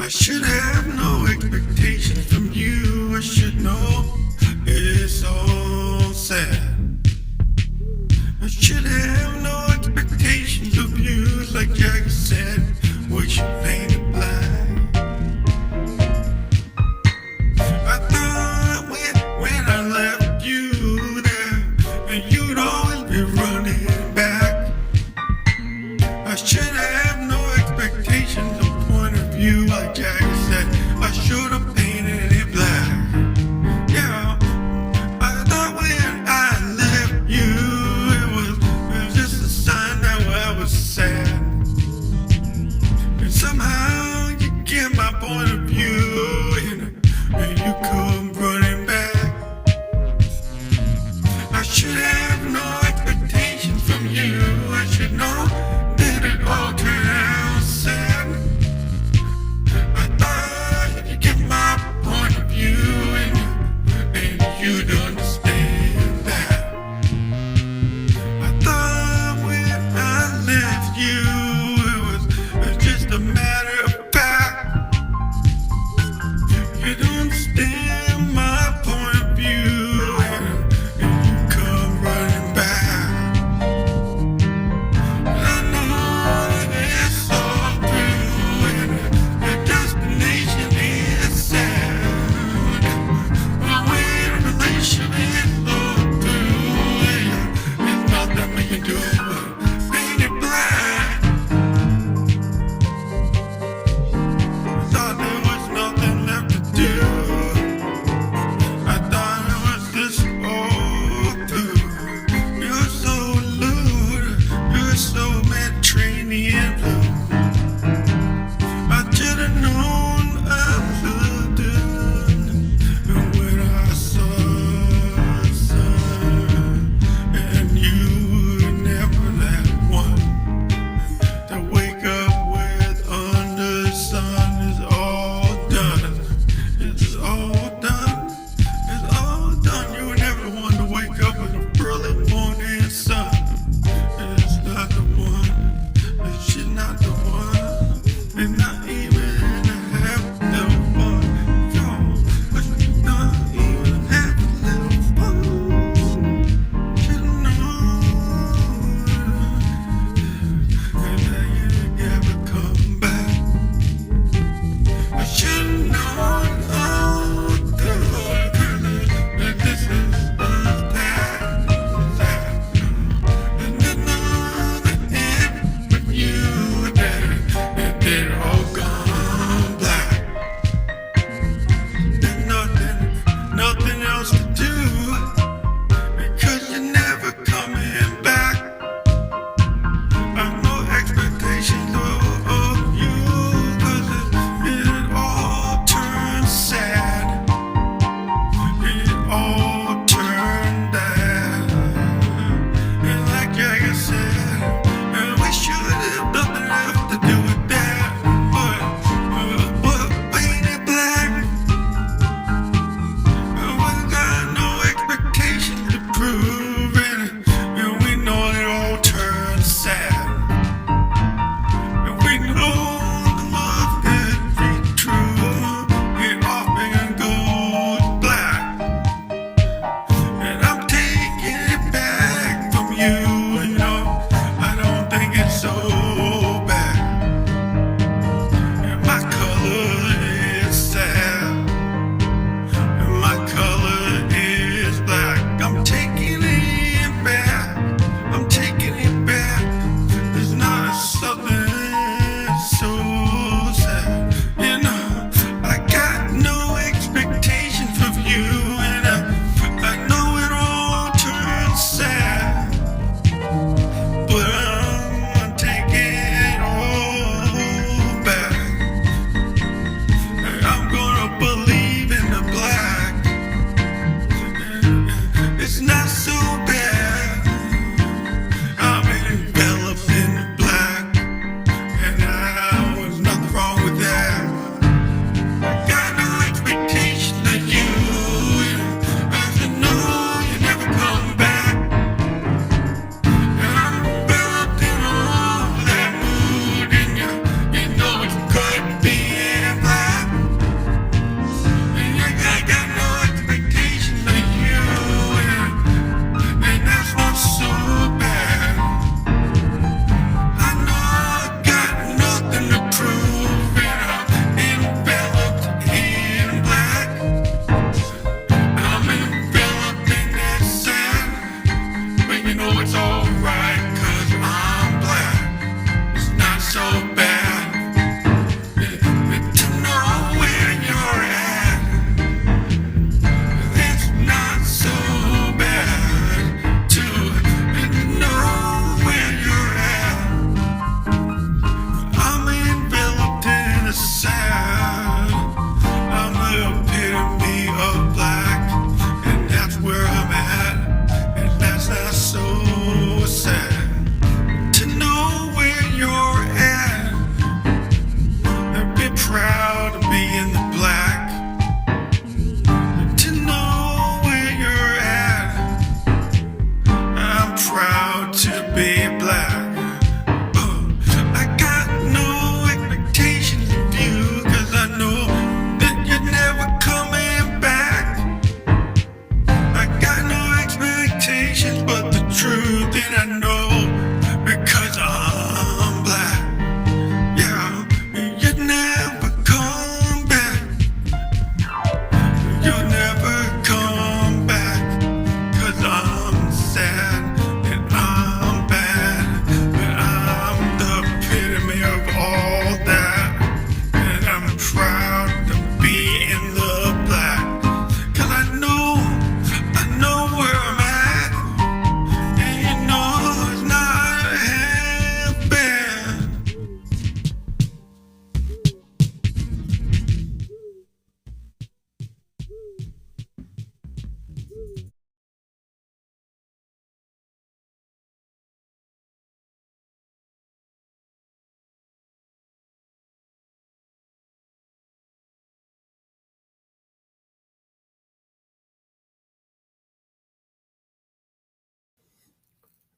I should have no expectations from you. I should know it's all sad. I should have no expectations of you, like Jagger said, which you painted black. I thought when I left you there, and you'd always be running back. I should have no expectations of point of view, like Jagger said. I should have painted it black. Yeah, I thought when I left you, it was just a sign that I was sad. And somehow you get my point of view, and you come running back. I should have no expectations from you. I should know that it all turned out sad. I thought you get my point of view, and you'd understand that. I thought when I left you, it was just a matter of fact. You'd understand.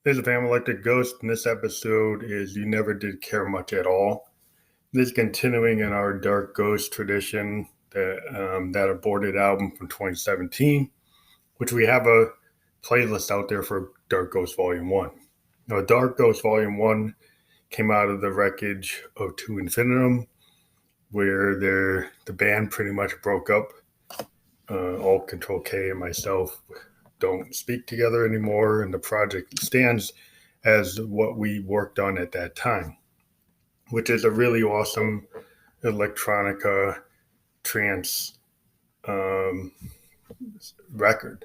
This is Fam Electric Ghost, and this episode is You Never Did Care Much at All. This is continuing in our Dark Ghost tradition, that aborted album from 2017, which we have a playlist out there for Dark Ghost Volume 1. Now, Dark Ghost Volume 1 came out of the wreckage of To Infinitum, where the band pretty much broke up. All Control K and myself don't speak together anymore, and the project stands as what we worked on at that time, which is a really awesome electronica trance record.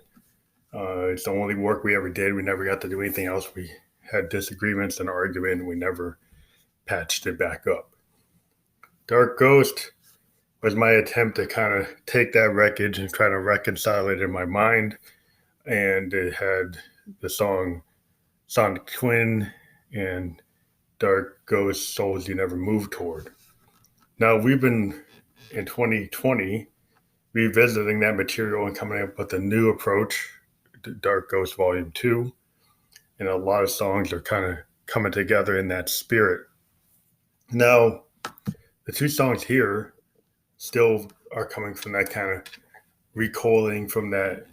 It's the only work we ever did. We never got to do anything else. We had disagreements and argument, and we never patched it back up. Dark Ghost was my attempt to kind of take that wreckage and try to reconcile it in my mind. And it had the song Sonic Twin and Dark Ghost Souls You Never Moved Toward. Now, we've been in 2020 revisiting that material and coming up with a new approach to Dark Ghost Volume 2. And a lot of songs are kind of coming together in that spirit. Now, the two songs here still are coming from that kind of recoiling from that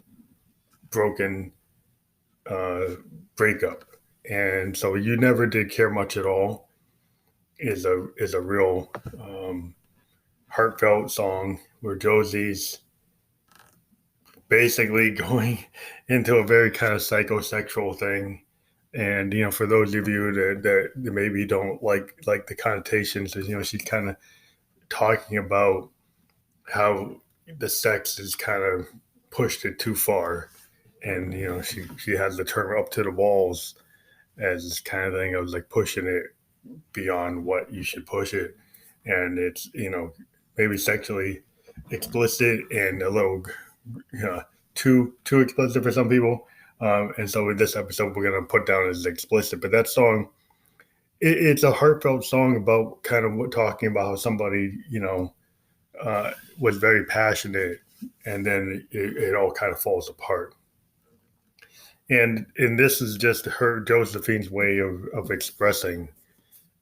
broken breakup. And so You Never Did Care Much at All is a real heartfelt song where Josie's basically going into a very kind of psychosexual thing. And, for those of you that maybe don't like the connotations, she's kind of talking about how the sex is kind of pushed it too far. And, she has the term up to the walls as this kind of thing. I was like pushing it beyond what you should push it. And it's, maybe sexually explicit and a little too explicit for some people. And so in this episode, we're going to put down as explicit. But that song, it's a heartfelt song about kind of talking about how somebody, was very passionate, and then it all kind of falls apart. And this is just Josephine's way of expressing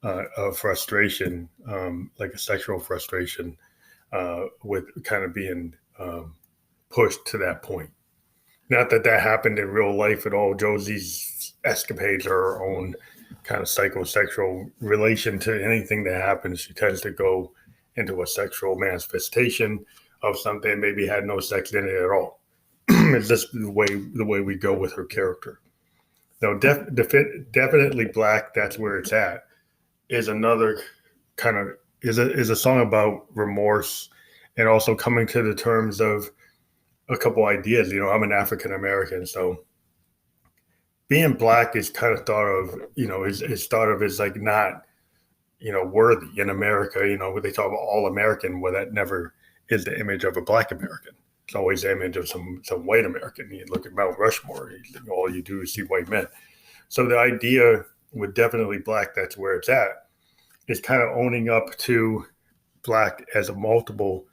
a frustration, like a sexual frustration, with kind of being pushed to that point. Not that happened in real life at all. Josie's escapades are her own kind of psychosexual relation to anything that happens. She tends to go into a sexual manifestation of something maybe had no sex in it at all. It's just the way we go with her character. Now, definitely Black, That's Where It's At, is another kind of is a song about remorse and also coming to the terms of a couple ideas. I'm an African American, so being Black is kind of thought of, is thought of as like not, worthy in America. When they talk about all American, well, that never is the image of a Black American. It's always the image of some white American. You look at Mount Rushmore, all you do is see white men. So the idea with definitely Black, That's Where It's At, is kind of owning up to Black as a multiple,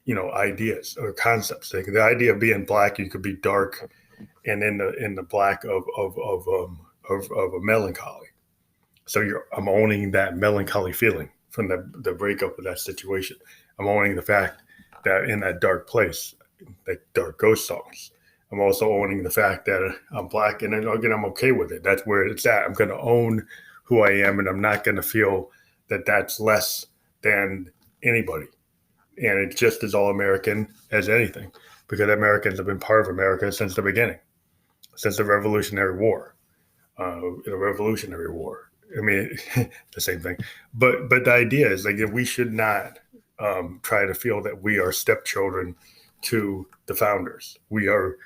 ideas or concepts. Like the idea of being Black, you could be dark, and in the Black of a melancholy. So I'm owning that melancholy feeling from the breakup of that situation. I'm owning the fact that in that dark place, like Dark Ghost songs. I'm also owning the fact that I'm Black, and then again, I'm okay with it. That's where it's at. I'm going to own who I am, and I'm not going to feel that that's less than anybody. And it's just as all American as anything, because Americans have been part of America since the beginning, since the Revolutionary War. I mean, the same thing. But the idea is like we should not try to feel that we are stepchildren to the founders. We are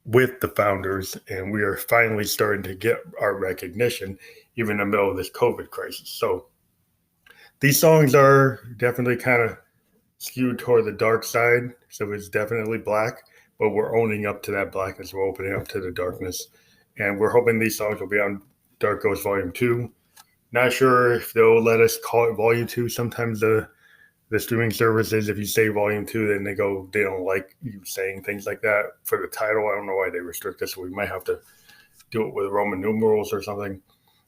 with the founders, and we are finally starting to get our recognition, even in the middle of this COVID crisis. So these songs are definitely kind of skewed toward the dark side. So it's definitely Black, but we're owning up to that blackness. We're opening up to the darkness. And we're hoping these songs will be on Dark Ghost Volume 2. Not sure if they'll let us call it Volume 2. Sometimes the streaming services, if you say Volume 2, then they don't like you saying things like that for the title. I don't know why they restrict us, so we might have to do it with Roman numerals or something.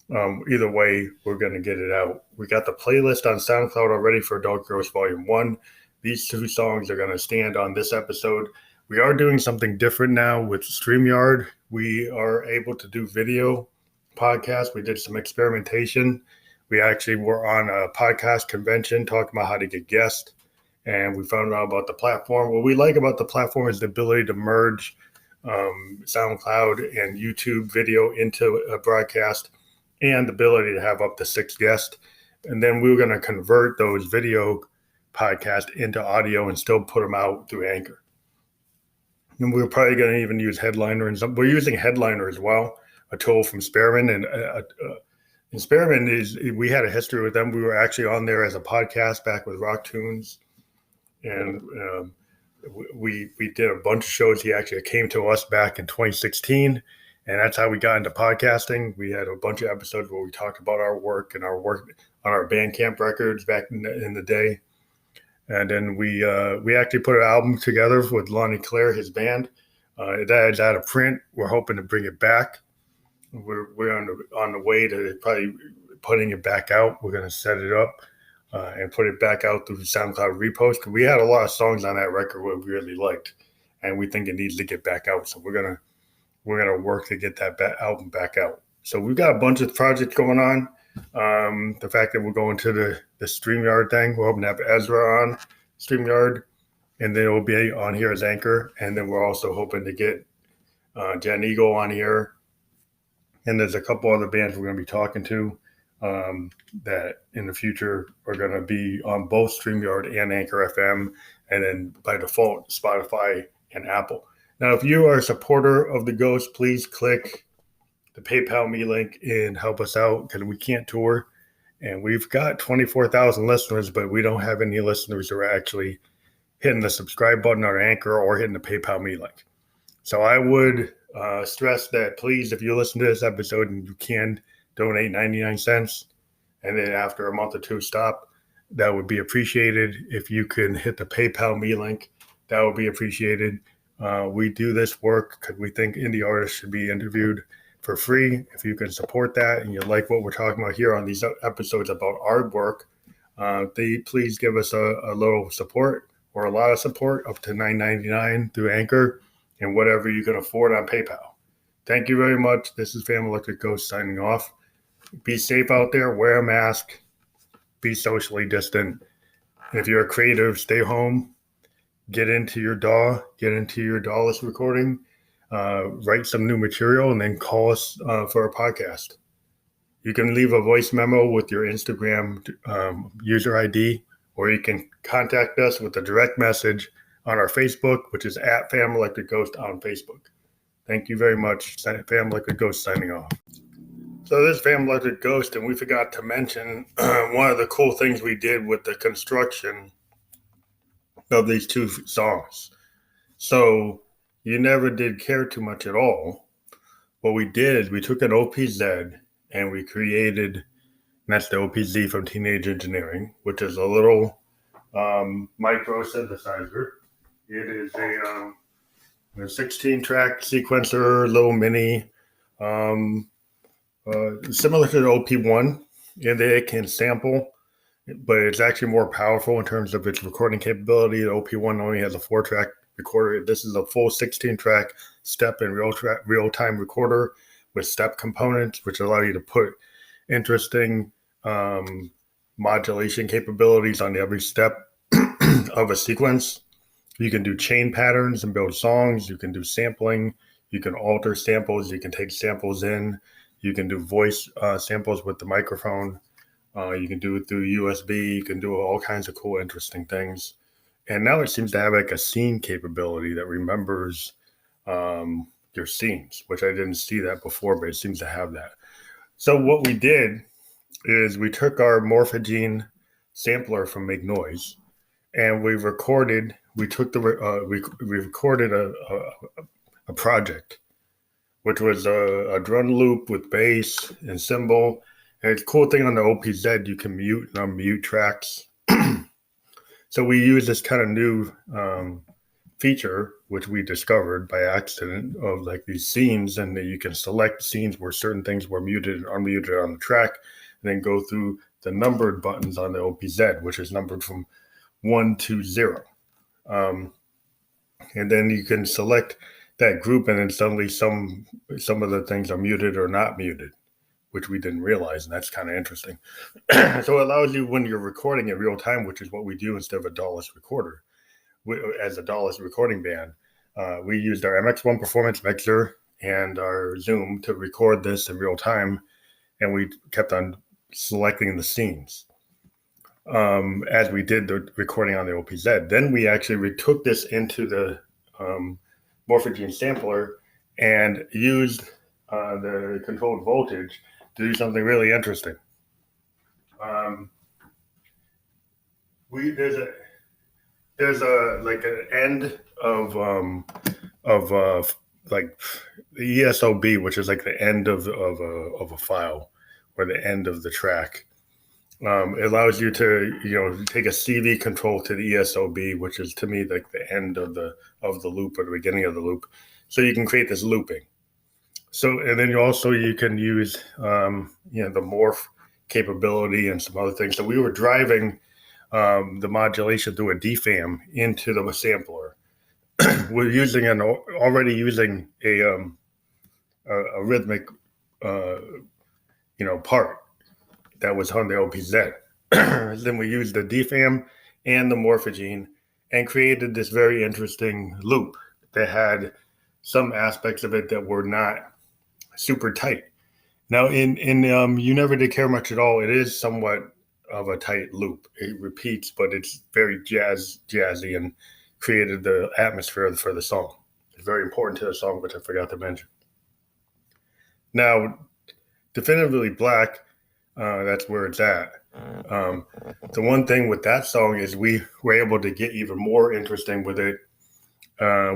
Either way, we're going to get it out. We got the playlist on SoundCloud already for Dark Gross Volume 1. These 2 songs are going to stand on this episode. We are doing something different now with StreamYard. We are able to do video podcasts. We did some experimentation. We actually were on a podcast convention talking about how to get guests, and we found out about the platform. What we like about the platform is the ability to merge SoundCloud and YouTube video into a broadcast, and the ability to have up to 6 guests. And then we were going to convert those video podcasts into audio and still put them out through Anchor. And we're probably going to even use Headliner. And we're using Headliner as well, a tool from Spearman. And Spearman we had a history with them. We were actually on there as a podcast back with Rock Tunes. And we did a bunch of shows. He actually came to us back in 2016. And that's how we got into podcasting. We had a bunch of episodes where we talked about our work and our work on our Bandcamp records back in the day. And then we actually put an album together with Lonnie Claire, his band. That is out of print. We're hoping to bring it back. We're on the way to probably putting it back out. We're going to set it up and put it back out through SoundCloud repost. Because we had a lot of songs on that record we really liked, and we think it needs to get back out. So we're gonna work to get that album back out. So we've got a bunch of projects going on. The fact that we're going to the StreamYard thing, we're hoping to have Ezra on StreamYard, and then it'll be on here as Anchor. And then we're also hoping to get Jen Eagle on here. And there's a couple other bands we're going to be talking to that in the future are going to be on both StreamYard and Anchor FM, and then by default, Spotify and Apple. Now, if you are a supporter of The Ghost, please click the PayPal me link and help us out, because we can't tour. And we've got 24,000 listeners, but we don't have any listeners who are actually hitting the subscribe button on Anchor or hitting the PayPal me link. So I would stress that, please, if you listen to this episode and you can donate 99 cents, and then after a month or two stop, that would be appreciated. If you can hit the PayPal me link, that would be appreciated. We do this work because we think indie artists should be interviewed for free. If you can support that and you like what we're talking about here on these episodes about our work, please give us a little support or a lot of support, up to $9.99 through Anchor, and whatever you can afford on PayPal. Thank you very much. This is Fam Electric Ghost signing off. Be safe out there. Wear a mask. Be socially distant. If you're a creative, stay home. Get into your DAW. Get into your Dawless recording. Write some new material, and then call us for a podcast. You can leave a voice memo with your Instagram user ID, or you can contact us with a direct message on our Facebook, which is at Fam Electric Ghost on Facebook. Thank you very much. Fam Electric Ghost signing off. So this is Fam Electric Ghost, and we forgot to mention one of the cool things we did with the construction of these 2 songs. So You Never Did Care Too Much at All. What we did is we took an OPZ and we created, and that's the OPZ from Teenage Engineering, which is a little micro synthesizer. It is a 16-track sequencer, little mini, similar to the OP1, in that it can sample, but it's actually more powerful in terms of its recording capability. The OP1 only has a 4-track recorder. This is a full 16-track step and real-time recorder with step components, which allow you to put interesting modulation capabilities on every step of a sequence. You can do chain patterns and build songs. You can do sampling. You can alter samples. You can take samples in. You can do voice samples with the microphone. You can do it through USB. You can do all kinds of cool, interesting things. And now it seems to have like a scene capability that remembers your scenes, which I didn't see that before, but it seems to have that. So what we did is we took our Morphogene sampler from Make Noise, and we recorded a project, which was a drum loop with bass and cymbal. And the cool thing on the OPZ, you can mute and unmute tracks. So we use this kind of new feature, which we discovered by accident, of like these scenes, and that you can select scenes where certain things were muted and unmuted on the track, and then go through the numbered buttons on the OPZ, which is numbered from 1 to 0. And then you can select that group, and then suddenly some of the things are muted or not muted, which we didn't realize, and that's kind of interesting. So it allows you, when you're recording in real time, which is what we do instead of a Dawless recorder, as a Dawless recording band, we used our MX1 Performance mixer and our Zoom to record this in real time, and we kept on selecting the scenes as we did the recording on the OPZ. Then we actually retook this into the Morphogene sampler and used the controlled voltage to do something really interesting. There's a like an end of like the ESOB, which is like the end of a file, or the end of the track. It allows you to take a CV control to the ESOB, which is to me like the end of the loop, or the beginning of the loop, so you can create this looping. So, and then you can use the morph capability and some other things. So we were driving the modulation through a DFAM into the sampler. We're already using a rhythmic part that was on the OPZ. Then we used the DFAM and the Morphogene and created this very interesting loop that had some aspects of it that were not super tight. Now in You Never Did Care Much at All, it is somewhat of a tight loop. It repeats, but it's very jazzy, and created the atmosphere for the song. It's very important to the song, which I forgot to mention. Now, Definitively Black, that's where it's at. The one thing with that song is we were able to get even more interesting with it.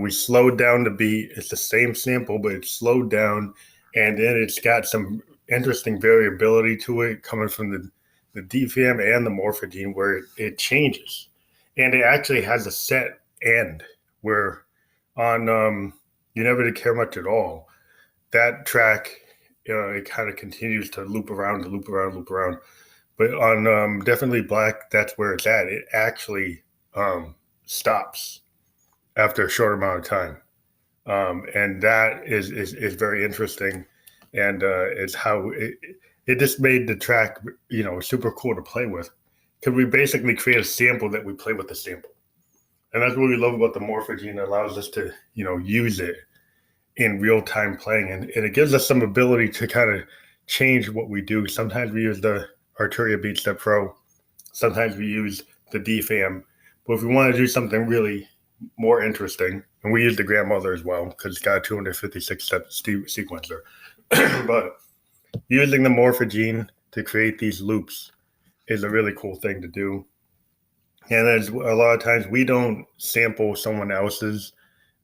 We slowed down the beat. It's the same sample, but it's slowed down, and then it's got some interesting variability to it coming from the DFAM and the Morphogene, where it changes. And it actually has a set end, where on You Never Did Care Much at All, that track, it kind of continues to loop around. But on Definitely Black, that's where it's at. It actually stops after a short amount of time. And that is very interesting. And it's how it just made the track, super cool to play with. Because we basically create a sample that we play with the sample. And that's what we love about the Morphogene. It allows us to, use it in real-time playing. And it gives us some ability to kind of change what we do. Sometimes we use the Arturia BeatStep Pro. Sometimes we use the DFAM. But if we want to do something really more interesting, and we use the Grandmother as well, because it's got a 256-step sequencer. But using the Morphogene to create these loops is a really cool thing to do. And there's a lot of times we don't sample someone else's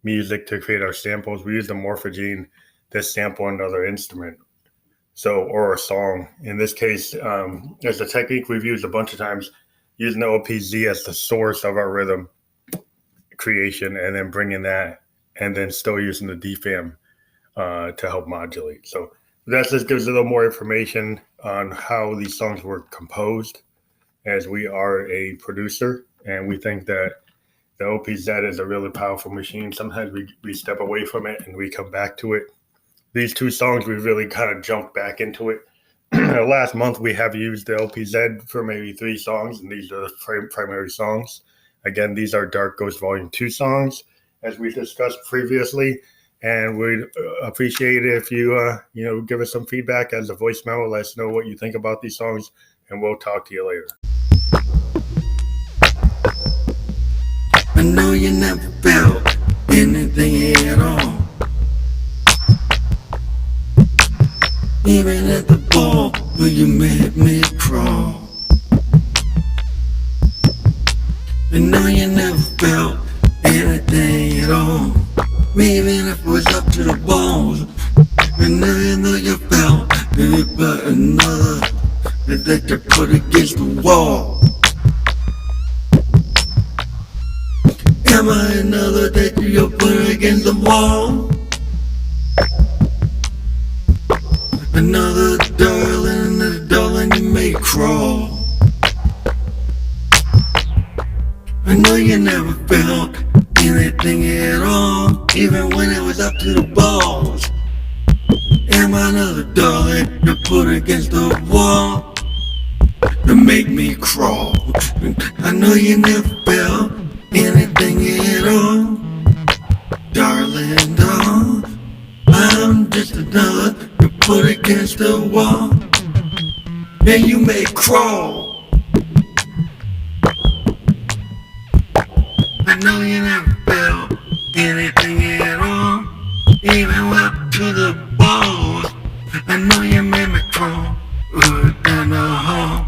music to create our samples. We use the Morphogene to sample another instrument, or a song. In this case, there's a technique we've used a bunch of times, using the OPZ as the source of our rhythm creation, and then bringing that, and then still using the DFAM to help modulate. So that just gives a little more information on how these songs were composed, as we are a producer, and we think that the OPZ is a really powerful machine. Sometimes we step away from it and we come back to it. These two songs, we really kind of jumped back into it. Last month, we have used the OPZ for maybe 3 songs, and these are the primary songs. Again, these are Dark Ghost Volume 2 songs, as we discussed previously. And we'd appreciate it if you, give us some feedback as a voicemail. Let us know what you think about these songs, and we'll talk to you later. I know you never felt anything at all, even at the ball where you made me crawl. I know you never felt anything at all, even if it was up to the balls. And now you know you felt maybe but another that you put against the wall. Am I another that you're put against the wall? Another darling you may crawl. I know you never felt anything at all, even when it was up to the balls. Am I another darling you put against the wall to make me crawl? I know you never felt anything at all, darling, doll. I'm just another you put against the wall, and you may crawl. I know you never felt anything at all, even up to the balls. I know you made me crawl down the hall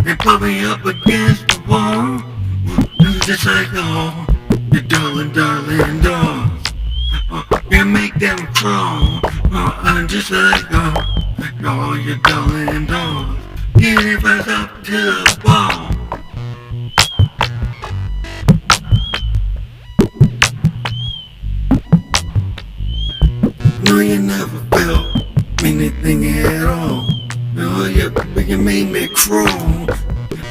and put me up against the wall, just like oh, you darling dolls. You make them crawl, just like oh, you darling dolls. Even if I was up to the wall. No, you never felt anything at all. No, you made me crawl.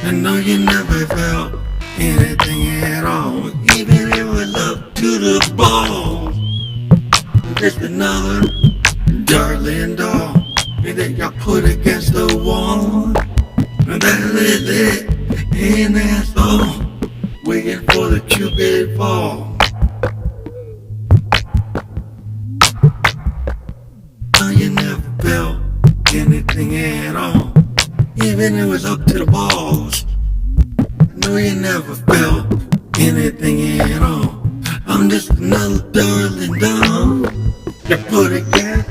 I know you never felt anything at all, even if it was up to the balls. Just another darling doll that got put against the wall. And that is it, and that's all. Waiting for the Cupid fall. You never felt anything at all, even if it was up to the balls. No, you never felt anything at all. I'm just another darling doll. You put against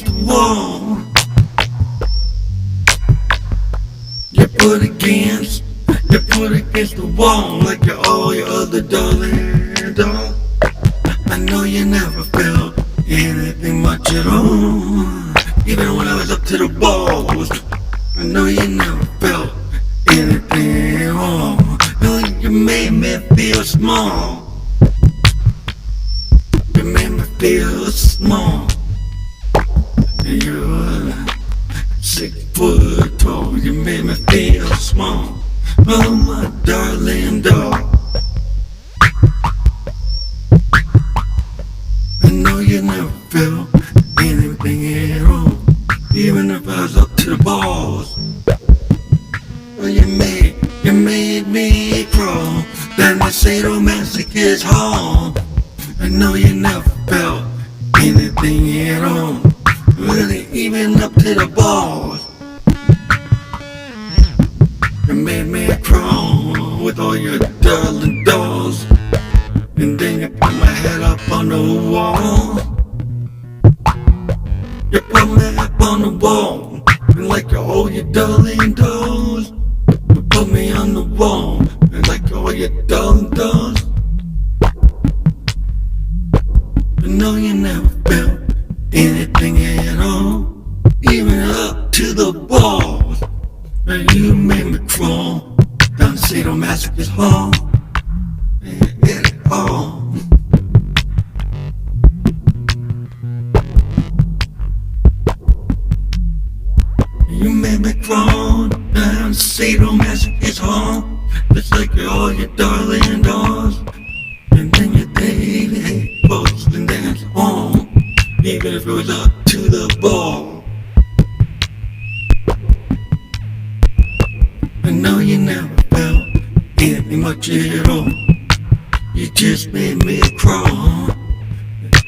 the wall. You put against the wall like all your other darling dolls. I know you never felt anything much at all, even when I was up to the balls. I know you never felt anything at all. No, you made me feel small. You made me feel small. And you're 6 foot tall. You made me feel small. Oh, my darling doll. I know you never felt anything at all, even if I was up to the balls. Well, you made me crawl down the sadomasochist hall. I know you never felt anything at all, really, even up to the balls. You made me crawl with all your darling dolls. And then you put my head up on the wall. You put me up on the wall, and like you hold your darling dolls. You put me on the wall, and like all your darling dolls. I know you never felt anything at all, even up to the balls. And you made me crawl down the sadomasochist hall. And you get it all. You made me crawl down the sadomasochist hall, just like all your darling dolls. And then you David folks and dance on, even if it was up to the ball. I know you never felt anything much at all. You just made me crawl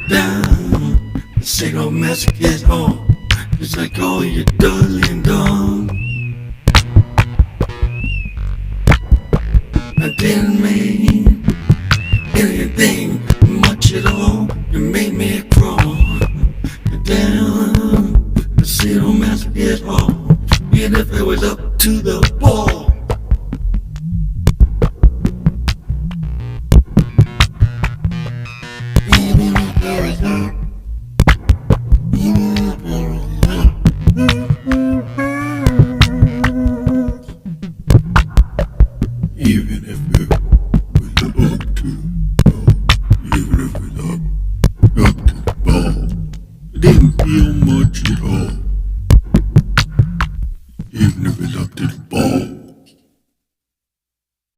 down the sadomasochist hall, just like all your darling dolls. I didn't mean anything much at all. You made me crawl down the sadomasochist hall, even if it was up to the ball. Even if it was up, even if it was up. Even if it was up to didn't feel much at all.